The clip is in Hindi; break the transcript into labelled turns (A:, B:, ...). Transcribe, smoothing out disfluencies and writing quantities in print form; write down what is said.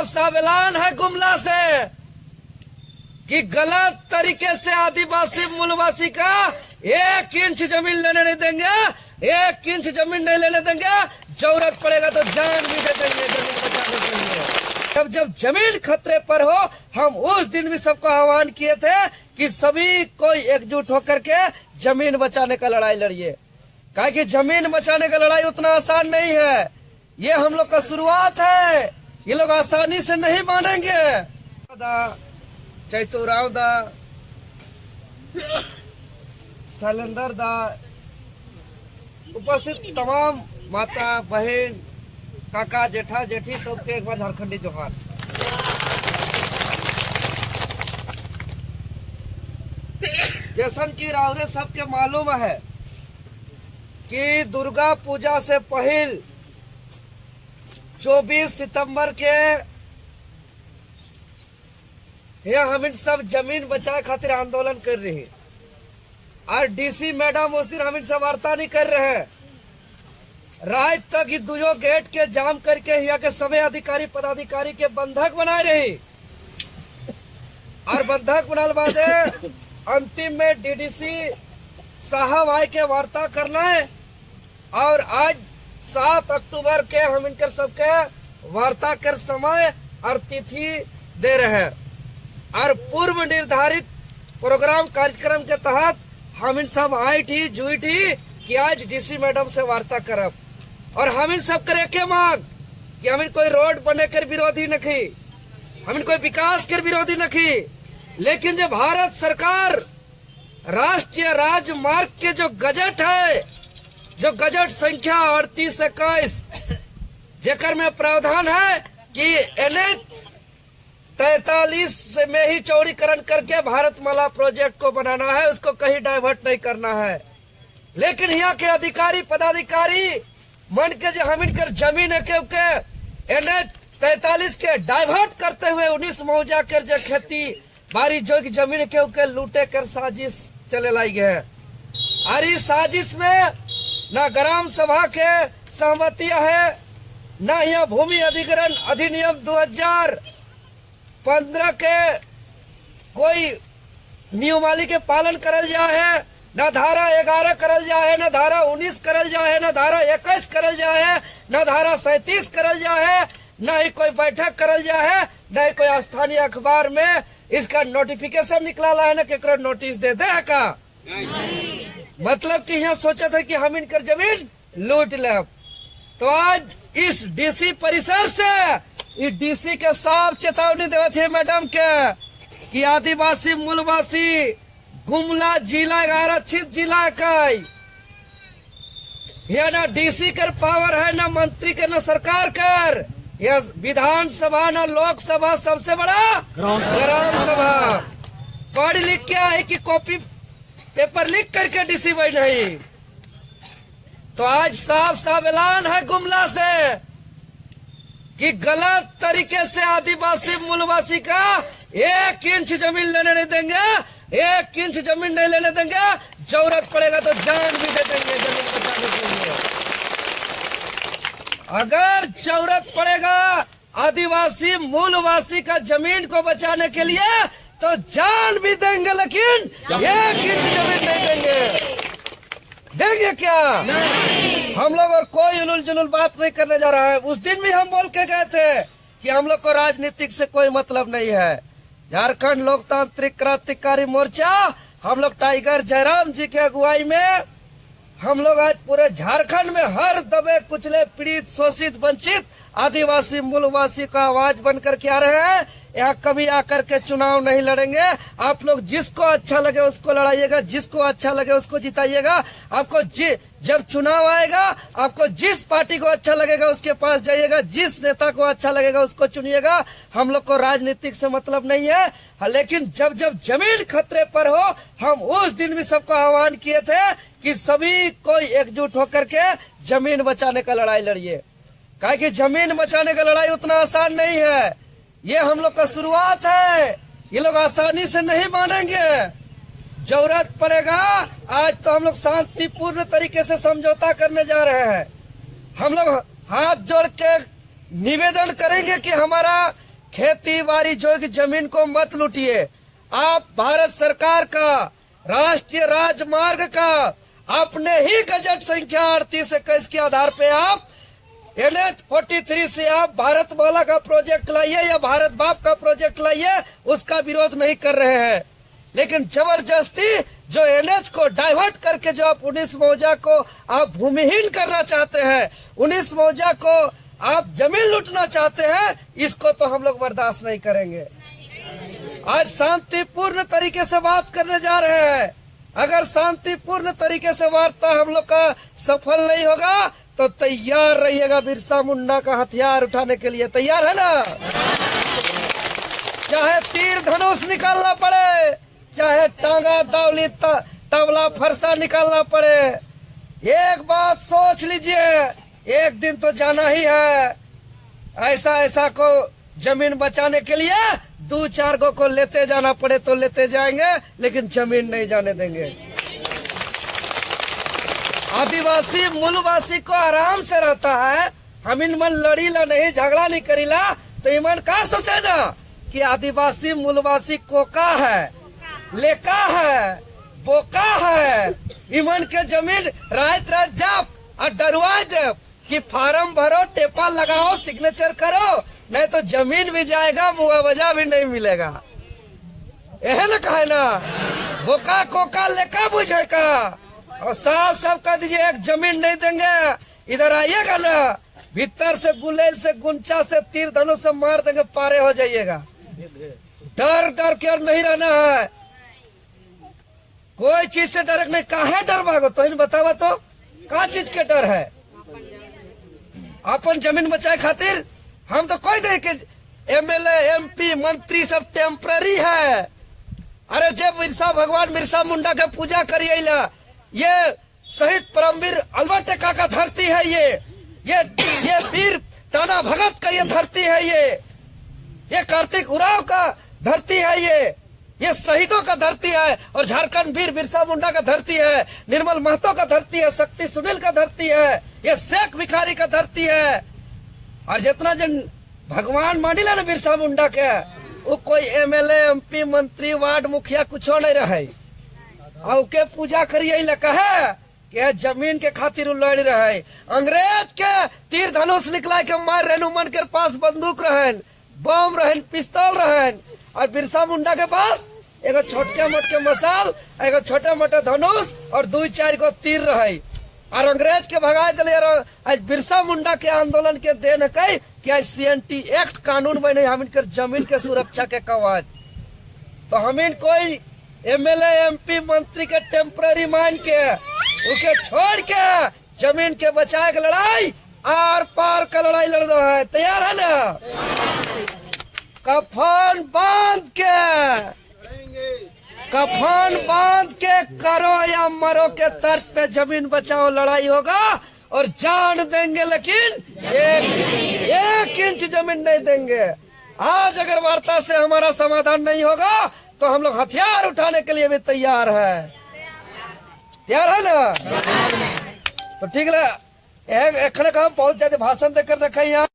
A: साफ ऐलान है गुमला से कि गलत तरीके से आदिवासी मूलवासी का 1 इंच जमीन लेने नहीं देंगे, 1 इंच जमीन नहीं लेने देंगे। जरूरत पड़ेगा तो जान भी दे देंगे जमीन बचाने के लिए। जब जमीन खतरे पर हो, हम उस दिन भी सबको आह्वान किए थे कि सभी कोई एकजुट होकर के जमीन बचाने का लड़ाई लड़िए, कहा कि जमीन बचाने का लड़ाई उतना आसान नहीं है। ये हम लोग का शुरुआत है, ये लोग आसानी से नहीं मानेंगे। चैतुराव दा, शैलेंद्र दा, उपस्थित तमाम माता बहन काका जेठा जेठी सबके एक बार झारखंडी जोहार। जैसन की रावरे सबके मालूम है कि दुर्गा पूजा से पहले 24 सितंबर के यहाँ हम सब जमीन बचाए खातिर आंदोलन कर रहे हैं और डीसी मैडम उस दिन हम सब वार्ता नहीं कर रहे हैं। रात तक ही दुयो गेट के जाम करके यहाँ के सभी अधिकारी पदाधिकारी के बंधक बनाए रही और बंधक बनाने बाद अंतिम में डीडीसी साहब आए के वार्ता करना है और आज 7 अक्टूबर के हम इनकर सबके वार्ता कर समय और तिथि दे रहे हैं और पूर्व निर्धारित प्रोग्राम कार्यक्रम के तहत हम इन सब आई थी जुई थी कि आज डीसी मैडम से वार्ता करब और हम इन सब करे के मांग कि हम इन कोई रोड बने कर विरोधी नहीं, हम इन कोई विकास कर विरोधी नहीं, लेकिन जो भारत सरकार राष्ट्रीय राजमार्ग के जो गजट है, जो गजट संख्या 3821 जेकर में प्रावधान है कि NH 43 में ही चौड़ीकरण करके भारतमाला प्रोजेक्ट को बनाना है, उसको कहीं डाइवर्ट नहीं करना है। लेकिन यहाँ के अधिकारी पदाधिकारी मन के जो हम इनकर जमीन है के NH 43 के डाइवर्ट करते हुए 19 मौजा कर जो खेती बारी जो की जमीन के लूटे कर साजिश चले लाई गए। और इस साजिश में न ग्राम सभा के सहमति है, न यहाँ भूमि अधिग्रहण अधिनियम 2015 के कोई नियमावली के पालन करल जा है, न धारा 11 करल जा है, न धारा 19 करल जा है, न धारा 21 करल जा है, न धारा 37 करल जा है, न ही कोई बैठक करल जा है, न ही कोई स्थानीय अखबार में इसका नोटिफिकेशन निकला है, न केकरो नोटिस दे दे का। मतलब कि यहाँ सोचा था कि हम इनकर जमीन लूट ले। तो आज इस डीसी परिसर से इस डीसी के साफ चेतावनी देवे थे मैडम के कि आदिवासी मूलवासी गुमला जिला आरक्षित जिला का यह न डीसी कर पावर है, न मंत्री कर, न सरकार कर, यह विधानसभा न लोकसभा सबसे बड़ा ग्राम सभा। पढ़ लिख के है कि कॉपी पेपर लिख करके डीसी बन नहीं। तो आज साफ साफ ऐलान है गुमला से कि गलत तरीके से आदिवासी मूलवासी का 1 इंच जमीन लेने नहीं देंगे, 1 इंच जमीन नहीं लेने देंगे। जरूरत पड़ेगा तो जान भी दे देंगे जमीन बचाने के लिए। अगर जरूरत पड़ेगा आदिवासी मूलवासी का जमीन को बचाने के लिए तो जान भी देंगे, लेकिन 1 इंच जमीन नहीं देंगे। देंगे क्या? नहीं। हम लोग और कोई उलूल जुलूल बात नहीं करने जा रहा है। उस दिन भी हम बोल के गए थे कि हम लोग को राजनीतिक से कोई मतलब नहीं है। झारखंड लोकतांत्रिक क्रांतिकारी मोर्चा, हम लोग टाइगर जयराम जी के अगुवाई में हम लोग आज पूरे झारखंड में हर दबे कुचले पीड़ित शोषित वंचित आदिवासी मूलवासी का आवाज बनकर के आ रहे हैं। यहाँ कभी आकर के चुनाव नहीं लड़ेंगे। आप लोग जिसको अच्छा लगे उसको लड़ाइएगा, जिसको अच्छा लगे उसको जिताइएगा। आपको जब चुनाव आएगा आपको जिस पार्टी को अच्छा लगेगा उसके पास जाइएगा, जिस नेता को अच्छा लगेगा उसको चुनिएगा। हम लोग को राजनीतिक से मतलब नहीं है। लेकिन जब जब जमीन खतरे पर हो, हम उस दिन भी सबको आह्वान किए थे कि सभी कोई एकजुट होकर के जमीन बचाने का लड़ाई लड़िए, कहा कि जमीन बचाने का लड़ाई उतना आसान नहीं है। ये हम लोग का शुरुआत है, ये लोग आसानी से नहीं मानेंगे। जरूरत पड़ेगा आज तो हम लोग शांतिपूर्ण तरीके से समझौता करने जा रहे हैं। हम लोग हाथ जोड़ के निवेदन करेंगे कि हमारा खेती बाड़ी जोग जमीन को मत लूटिए। आप भारत सरकार का राष्ट्रीय राजमार्ग का अपने ही गजट संख्या 3821 के आधार पे आप NH-43 से आप भारत माला का प्रोजेक्ट लाइए या भारत बाप का प्रोजेक्ट लाइए, उसका विरोध नहीं कर रहे हैं। लेकिन जबरदस्ती जो NH को डाइवर्ट करके जो आप 19 मौजा को आप भूमिहीन करना चाहते हैं, 19 मौजा को आप जमीन लूटना चाहते हैं, इसको तो हम लोग बर्दाश्त नहीं करेंगे। आज शांतिपूर्ण तरीके से बात करने जा रहे हैं। अगर शांतिपूर्ण तरीके से वार्ता हम लोग का सफल नहीं होगा तो तैयार रहिएगा बिरसा मुंडा का हथियार उठाने के लिए। तैयार है ना? चाहे तीर धनुष निकालना पड़े, चाहे टांगा दावली तबला फरसा निकालना पड़े, एक बात सोच लीजिए, एक दिन तो जाना ही है। ऐसा को जमीन बचाने के लिए 2-4 को लेते जाना पड़े तो लेते जाएंगे, लेकिन जमीन नहीं जाने देंगे। आदिवासी मूलवासी को आराम से रहता है। हम इन मन लड़ीला नहीं, झगड़ा नहीं करीला, तो इमन का सोचे ना कि आदिवासी मूलवासी कोका है, लेका है, बोका है। इमन के जमीन रात रात जाप और डरवा दे कि फार्म भरो, टेपा लगाओ, सिग्नेचर करो, नहीं तो जमीन भी जाएगा, मुआवजा भी नहीं मिलेगा। यह न कहे ना, बोका कोका लेका बुझेगा। और साफ कह दीजिए एक जमीन नहीं देंगे। इधर आइएगा ना, भीतर से गुलेल से गुंचा से तीर धनुष से मार देंगे, पारे हो जाइएगा। डर के और नहीं रहना है, कोई चीज से डर नहीं। काहे डर भागो तो इन बतावा तो का चीज के डर है? अपन जमीन बचाए खातिर हम तो कोई दे के MLA MP मंत्री सब टेम्पररी है। अरे जब भगवान बिरसा मुंडा के पूजा करिए, ये शहीद परमवीर अल्बर्ट एक्का का धरती है, ये वीर टाना भगत का ये धरती है, ये कार्तिक उरांव का धरती है, ये शहीदों का धरती है। और झारखंड वीर बिरसा मुंडा का धरती है, निर्मल महतो का धरती है, शक्ति सुनील का धरती है, ये शेख भिखारी का धरती है। और जितना जन भगवान मानिला ना बिरसा मुंडा के, वो कोई MLA MP मंत्री वार्ड मुखिया कुछ नहीं रहे। और के पूजा करिए कहे कि जमीन के खातिर लड़ रहे। अंग्रेज के तीर धनुष निकला के मार रहे, उमन के पास बंदूक रहन, बम रहन, पिस्तौल रहन। और बिरसा मुंडा के पास एगो छोटके मोटके मसाल, एगो छोटे मोटे धनुष और 2-4 को तीर रहे। और अंग्रेज के भगा दिले। आज बिरसा मुंडा के आंदोलन के देन कही कि आज CNT एक्ट कानून बने, हम इनकर जमीन के सुरक्षा के कवच। तो हम इन कोई MLA MP मंत्री के टेम्पररी मान के उके छोड़ के जमीन के बचाए के लड़ाई, आर पार का लड़ाई लड़ रहा है। तैयार है ना? कफन बांध के करो या मरो के तर्क पे जमीन बचाओ लड़ाई होगा। और जान देंगे, लेकिन एक इंच जमीन नहीं देंगे। आज अगर वार्ता से हमारा समाधान नहीं होगा तो हम लोग हथियार उठाने के लिए भी तैयार है। तैयार है ना? तो ठीक है, एखने का हम बहुत ज्यादा भाषण देकर रखे यहाँ।